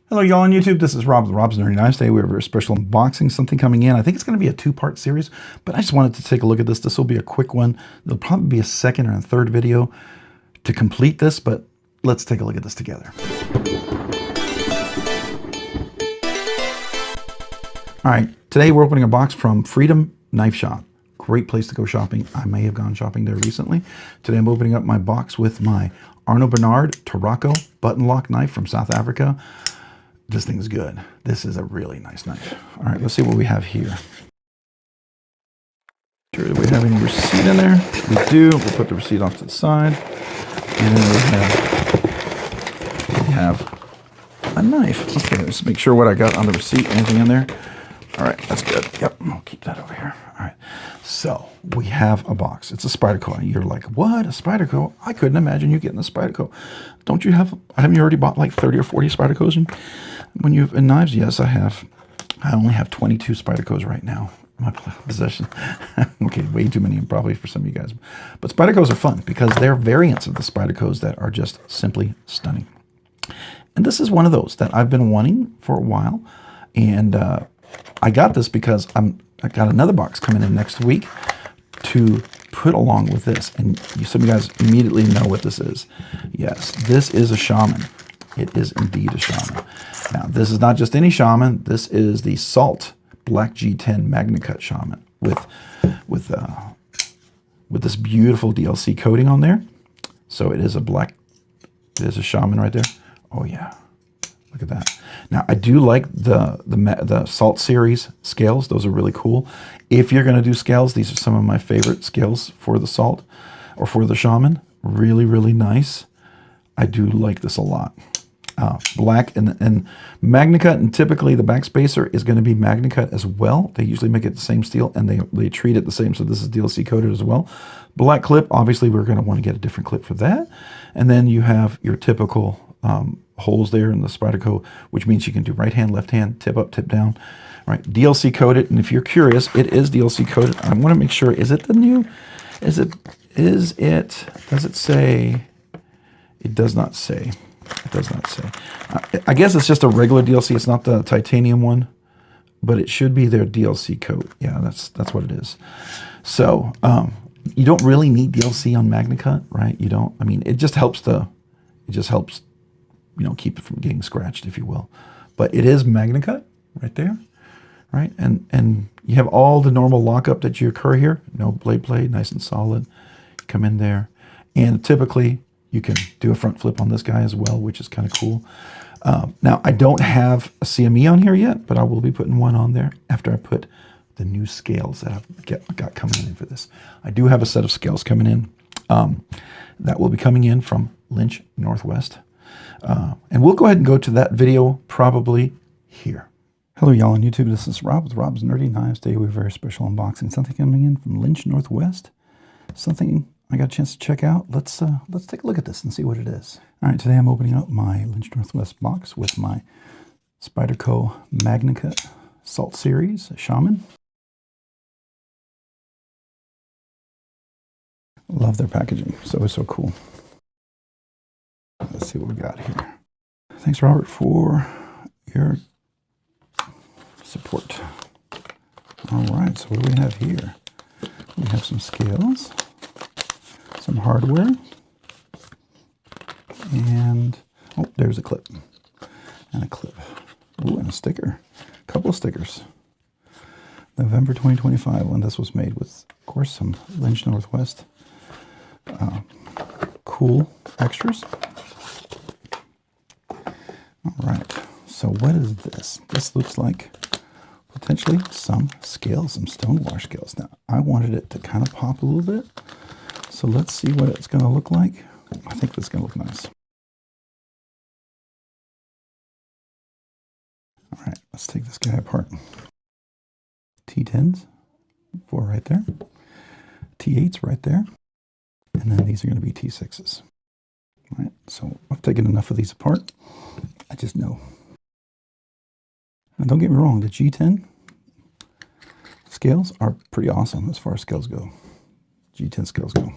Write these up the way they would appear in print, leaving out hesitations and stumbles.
Hello y'all on YouTube, this is Rob with Rob's Nerdy Knives. Today we have a very special unboxing, something coming in. I think it's going to be a two-part series, but I just wanted to take a look at this. This will be a quick one. There'll probably be a second or a third video to complete this, but let's take a look at this together. All right, today we're opening a box from Freedom Knife Shop. Great place to go shopping. I may have gone shopping there recently. Today I'm opening up my box with my Arno Bernard Tarraco button lock knife from South Africa. This thing's good. This is a really nice knife. All right, let's see what we have here. Sure that we have any receipt in there. We do. We'll put the receipt off to the side. And then we have a knife. Okay, let's make sure what I got on the receipt. Anything in there? All right, that's good. Yep, I'll keep that over here. All right, so we have a box. It's a Spyderco. You're like, what, a Spyderco? I couldn't imagine you getting a Spyderco. Don't you have, haven't you already bought like 30 or 40 Spydercos? When you have in knives, yes, I have. I only have 22 Spydercos right now in my possession. Okay, way too many probably for some of you guys. But Spydercos are fun because they're variants of the Spydercos that are just simply stunning. And this is one of those that I've been wanting for a while. And I got this because I got another box coming in next week to put along with this. And some of you guys immediately know what this is. Yes, this is a Shaman. It is indeed a Shaman. Now, this is not just any Shaman. This is the Salt Black G10 Magnacut Shaman with this beautiful DLC coating on there. So it is a black. It is a Shaman right there. Oh yeah, look at that. Now I do like the Salt series scales. Those are really cool. If you're going to do scales, these are some of my favorite scales for the Salt or for the Shaman. Really, really nice. I do like this a lot. Black and Magnacut, and typically the back spacer is going to be Magnacut as well. They usually make it the same steel and they treat it the same, so this is DLC coated as well. Black clip, obviously we're going to want to get a different clip for that. And then you have your typical holes there in the Spyderco, which means you can do right hand, left hand, tip up, tip down. Right, DLC coated, and if you're curious, it is DLC coated. I want to make sure, is it the new, does it say? It does not say. It does not say. I guess it's just a regular DLC. It's not the titanium one, but it should be their DLC coat. Yeah, that's what it is. So you don't really need DLC on Magnacut, right? You don't. I mean, it just helps keep it from getting scratched, if you will. But it is Magnacut right there, right? And you have all the normal lockup that you occur here. No blade, nice and solid. Come in there, and typically you can do a front flip on this guy as well, which is kind of cool. Now, I don't have a C.M.E. on here yet, but I will be putting one on there after I put the new scales that I've got coming in for this. I do have a set of scales coming in that will be coming in from Lynch Northwest. And we'll go ahead and go to that video probably here. Hello, y'all on YouTube. This is Rob with Rob's Nerdy Knives. Today we have a very special unboxing. Something coming in from Lynch Northwest. Something I got a chance to check out. Let's take a look at this and see what it is. All right, today I'm opening up my Lynch Northwest box with my Spyderco Magnacut Salt Series Shaman. Love their packaging. So cool. Let's see what we got here. Thanks, Robert, for your support. All right, so what do we have here? We have some scales, some hardware, and oh, there's a clip and a clip. Ooh, and a sticker. A couple of stickers. November 2025 when this was made with, of course, some Lynch Northwest cool extras. All right, so what is this? This looks like potentially some scales, some Stonewashed scales. Now, I wanted it to kind of pop a little bit, so let's see what it's going to look like. I think this is going to look nice. All right, let's take this guy apart. T10s, 4 right there. T8s right there. And then these are going to be T6s. All right, so I've taken enough of these apart. I just know. Now, don't get me wrong, the G10 scales are pretty awesome as far as scales go. G10 scales go.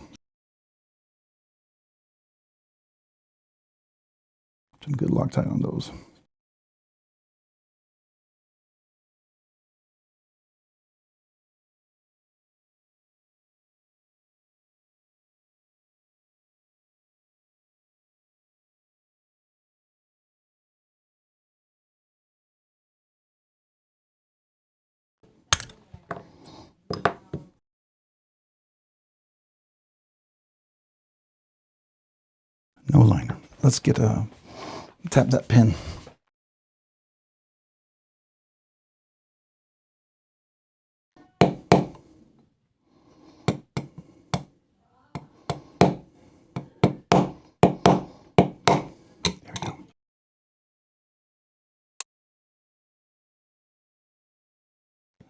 Some good Loctite on those. No liner. Let's get tap that pin.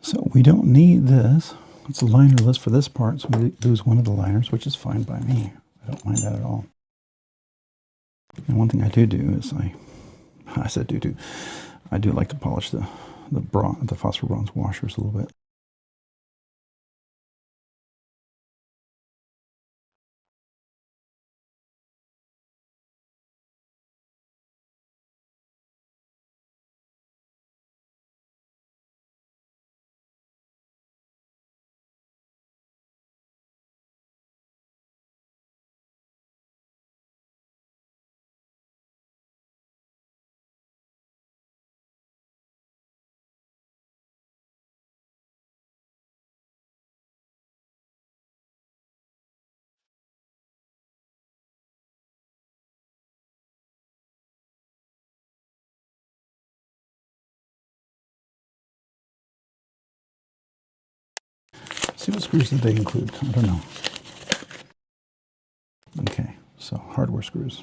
So we don't need this. It's a linerless for this part, so we lose one of the liners, which is fine by me. I don't mind that at all. And one thing I do is I said do. I do like to polish the phosphor bronze washers a little bit. See what screws did they include? I don't know. Okay, so hardware screws.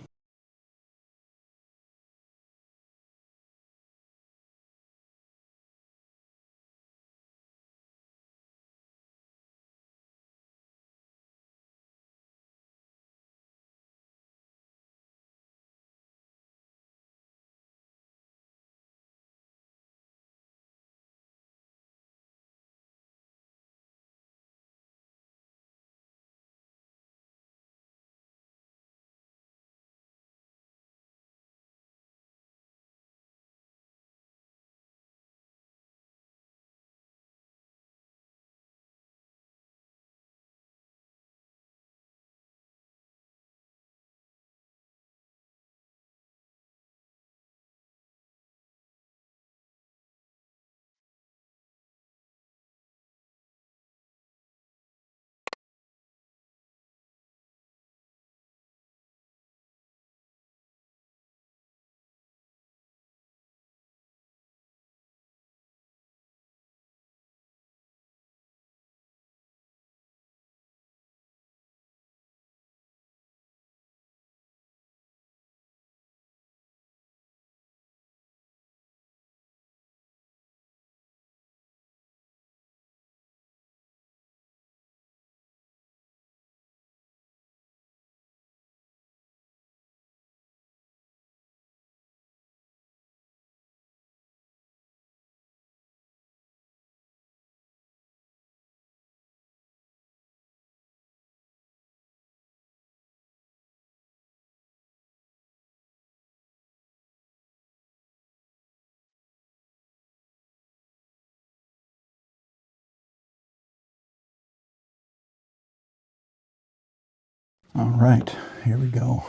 All right, here we go.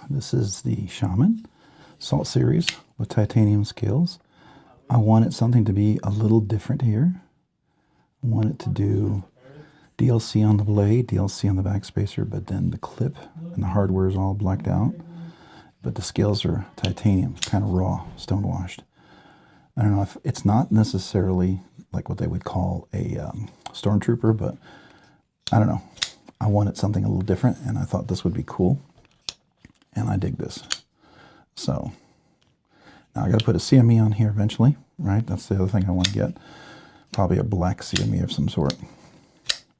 This is the Shaman Salt Series with titanium scales. I wanted something to be a little different here. I wanted to do DLC on the blade, DLC on the backspacer, but then the clip and the hardware is all blacked out. But the scales are titanium, kind of raw, stonewashed. I don't know if it's not necessarily like what they would call a stormtrooper, but I don't know. I wanted something a little different, and I thought this would be cool, and I dig this. So now I got to put a C.M.E on here eventually, right? That's the other thing I want to get. Probably a black C.M.E of some sort,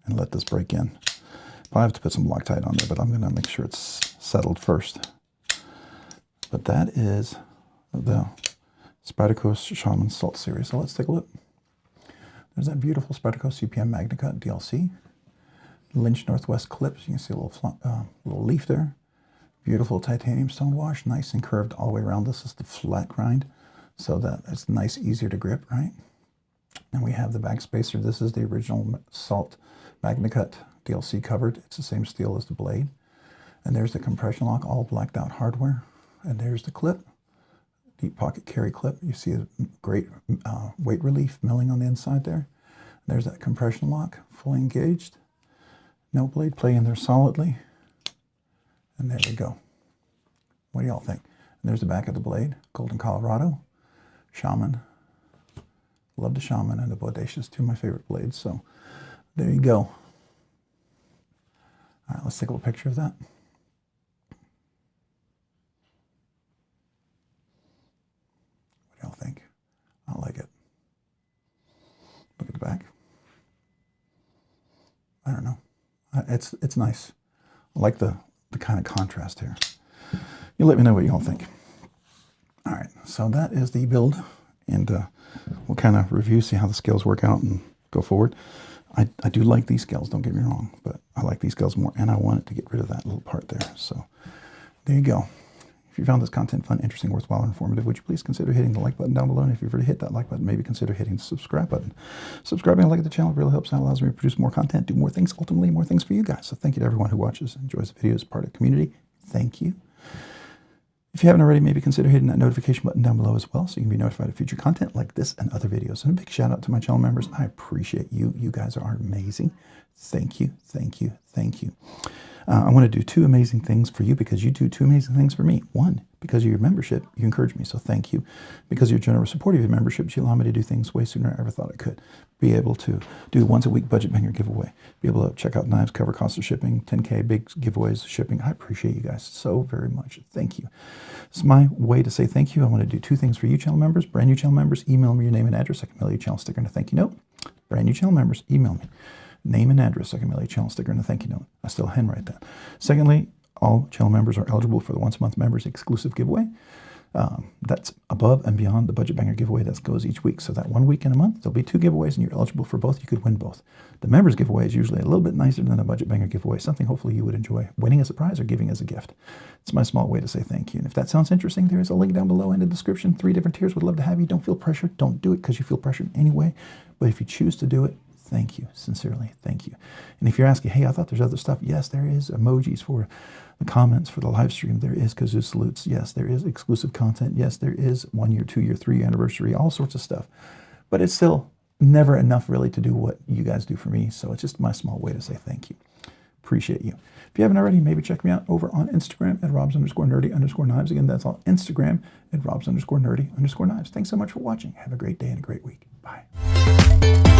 and let this break in. Probably have to put some Loctite on there, but I'm going to make sure it's settled first. But that is the Spyderco Shaman Salt Series. So let's take a look. There's that beautiful Spyderco CPM Magnacut DLC. Lynch Northwest clips. You can see a little leaf there. Beautiful titanium stonewash, nice and curved all the way around. This is the flat grind, so that it's nice, easier to grip, right? And we have the backspacer. This is the original Salt Magnacut DLC covered. It's the same steel as the blade. And there's the compression lock, all blacked out hardware. And there's the clip, deep pocket carry clip. You see a great weight relief milling on the inside there. There's that compression lock, fully engaged. No blade play in there solidly. And there we go. What do y'all think? And there's the back of the blade. Golden Colorado. Shaman. Love the Shaman and the Bodacious, two of my favorite blades. So there you go. All right, let's take a little picture of that. What do y'all think? I like it. Look at the back. I don't know. It's nice. I like the kind of contrast here. You let me know what y'all think. All right, so that is the build, and we'll kind of review, see how the scales work out, and go forward. I do like these scales, don't get me wrong, but I like these scales more, and I wanted to get rid of that little part there. So there you go. If you found this content fun, interesting, worthwhile, or informative, would you please consider hitting the like button down below? And if you've already hit that like button, maybe consider hitting the subscribe button. Subscribing and liking the channel really helps out, allows me to produce more content, do more things, ultimately more things for you guys. So thank you to everyone who watches, enjoys the videos, part of the community. Thank you. If you haven't already, maybe consider hitting that notification button down below as well so you can be notified of future content like this and other videos. And a big shout out to my channel members. I appreciate you. You guys are amazing. Thank you, thank you, thank you. I want to do two amazing things for you because you do two amazing things for me. One, because of your membership, you encourage me, so thank you. Because of your generous support of your membership, you allow me to do things way sooner than I ever thought I could. Be able to do once a week budget banger giveaway. Be able to check out knives, cover cost of shipping, 10K big giveaways, shipping. I appreciate you guys so very much. Thank you. It's my way to say thank you. I want to do two things for you channel members. Brand new channel members, email me your name and address. I can mail you a channel sticker and a thank you note. Brand new channel members, email me name and address. I can mail you a channel sticker and a thank you note. I still handwrite that. Secondly, all channel members are eligible for the once a month members exclusive giveaway. That's above and beyond the budget banger giveaway that goes each week. So that 1 week in a month, there'll be two giveaways and you're eligible for both. You could win both. The members giveaway is usually a little bit nicer than a budget banger giveaway, something hopefully you would enjoy winning as a prize or giving as a gift. It's my small way to say thank you. And if that sounds interesting, there is a link down below in the description. 3 different tiers. Would love to have you. Don't feel pressured. Don't do it because you feel pressured anyway. But if you choose to do it, thank you. Sincerely, thank you. And if you're asking, hey, I thought there's other stuff. Yes, there is emojis for the comments for the live stream. There is kazoo salutes. Yes, there is exclusive content. Yes, there is 1 year, 2 year, 3 year anniversary, all sorts of stuff. But it's still never enough really to do what you guys do for me. So it's just my small way to say thank you. Appreciate you. If you haven't already, maybe check me out over on Instagram at robs_nerdy_knives. Again, that's on Instagram at robs_nerdy_knives. Thanks so much for watching. Have a great day and a great week. Bye.